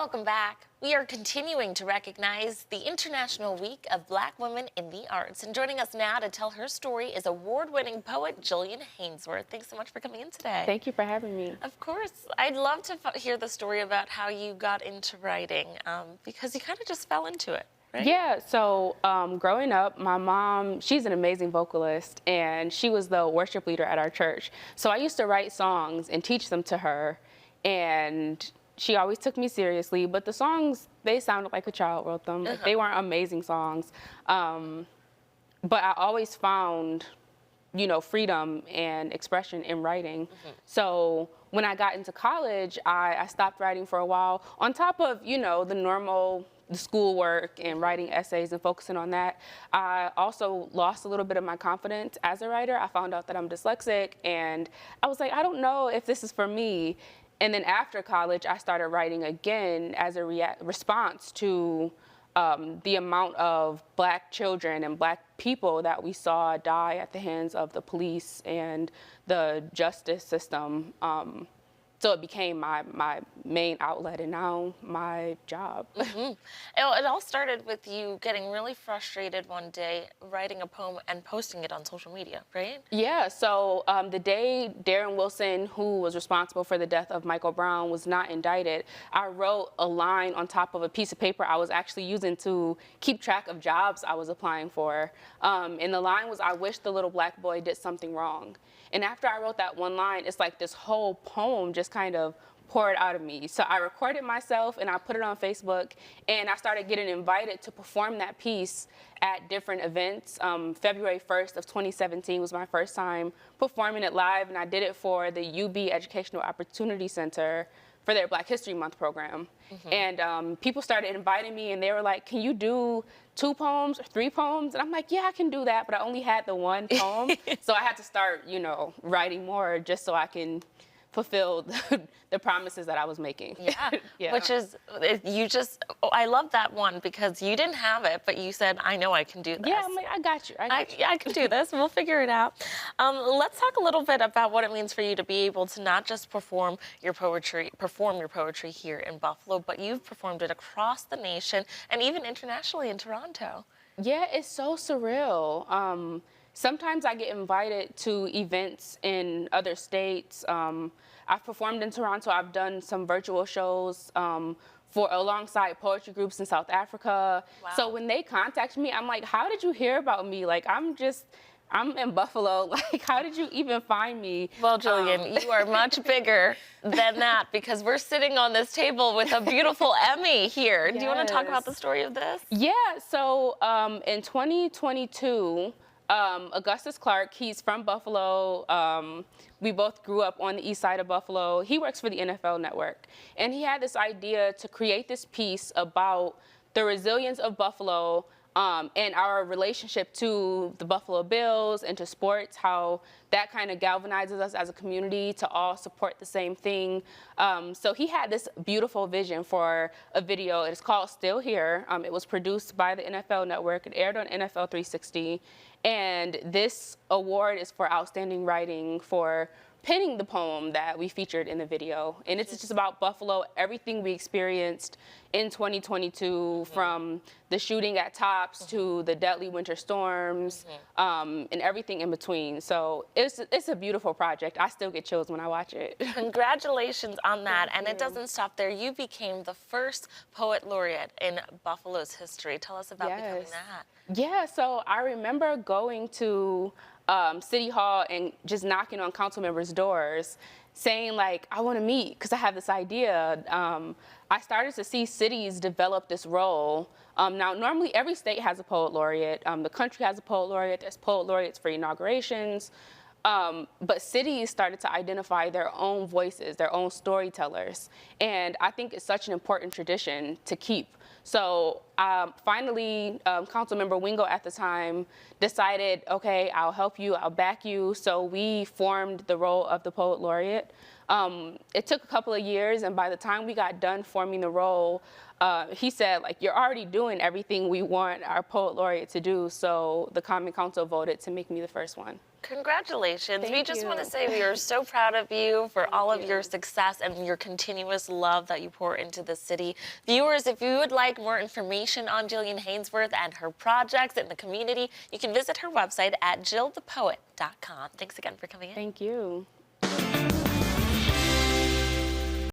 Welcome back. We are continuing to recognize the International Week of Black Women in the Arts. And joining us now to tell her story is award-winning poet Jillian Hanesworth. Thanks so much for coming in today. Thank you for having me. Of course. I'd love to hear the story about how you got into writing, because you kind of just fell into it, right? Yeah, so growing up, my mom, she's an amazing vocalist, and she was the worship leader at our church. So I used to write songs and teach them to her, and she always took me seriously, but the songs, they sounded like a child wrote them. Like, they weren't amazing songs. But I always found, freedom and expression in writing. So when I got into college, I stopped writing for a while. On top of, the schoolwork and writing essays and focusing on that, I also lost a little bit of my confidence as a writer. I found out that I'm dyslexic, and I was like, I don't know if this is for me. And then after college, I started writing again as a response to the amount of Black children and Black people that we saw die at the hands of the police and the justice system. So it became my main outlet and now my job. It all started with you getting really frustrated one day, writing a poem and posting it on social media, right? Yeah, so the day Darren Wilson, who was responsible for the death of Michael Brown, was not indicted, I wrote a line on top of a piece of paper I was actually using to keep track of jobs I was applying for. And the line was, "I wish the little Black boy did something wrong." And after I wrote that one line, it's like this whole poem just kind of poured out of me. So I recorded myself and I put it on Facebook, and I started getting invited to perform that piece at different events. February 1st of 2017 was my first time performing it live, and I did it for the UB Educational Opportunity Center for their Black History Month program. And people started inviting me, and they were like, "Can you do 2 poems or 3 poems?" And I'm like, "Yeah, I can do that," but I only had the 1 poem. So I had to start, writing more just so I can fulfill the promises that I was making. Yeah, Yeah. which is, I love that one because you didn't have it, but you said, I know I can do this. Yeah, I'm like, I got you. Yeah, I can do this. We'll figure it out. Let's talk a little bit about what it means for you to be able to not just perform your poetry here in Buffalo, but you've performed it across the nation and even internationally in Toronto. Yeah, it's so surreal. Sometimes I get invited to events in other states. I've performed in Toronto. I've done some virtual shows alongside poetry groups in South Africa. Wow. So when they contact me, I'm like, "How did you hear about me? Like, I'm in Buffalo. Like, how did you even find me?" Well, Jillian, you are much bigger than that because we're sitting on this table with a beautiful Emmy here. Yes. Do you want to talk about the story of this? Yeah, so in 2022, Augustus Clark, he's from Buffalo. We both grew up on the east side of Buffalo. He works for the NFL Network. And he had this idea to create this piece about the resilience of Buffalo and our relationship to the Buffalo Bills and to sports, how that kind of galvanizes us as a community to all support the same thing. So he had this beautiful vision for a video. It's called Still Here. It was produced by the NFL Network. It aired on NFL 360. And this award is for outstanding writing for penning the poem that we featured in the video. And it's just about Buffalo, everything we experienced in 2022, from the shooting at Tops to the deadly winter storms, and everything in between. So it's a beautiful project. I still get chills when I watch it. Congratulations on that. Thank And it you. doesn't stop there. You became the first poet laureate in Buffalo's history. Tell us about becoming Yes. that. Yeah, so I remember going to City Hall and just knocking on council members' doors saying, like, "I want to meet because I have this idea." I started to see cities develop this role. Now, normally every state has a poet laureate. The country has a poet laureate. There's poet laureates for inaugurations. But cities started to identify their own voices, their own storytellers. And I think it's such an important tradition to keep. So Finally, Councilmember Wingo at the time decided, okay, I'll help you, I'll back you. So we formed the role of the Poet Laureate. It took a couple of years, and by the time we got done forming the role, he said, like, you're already doing everything we want our Poet Laureate to do. So the Common Council voted to make me the first one. Congratulations. We Thank just you. want to say we are so proud of you for all of your success and your continuous love that you pour into the city. Viewers, if you would like more information on Jillian Hanesworth and her projects in the community, you can visit her website at jillthepoet.com. Thanks again for coming in. Thank you.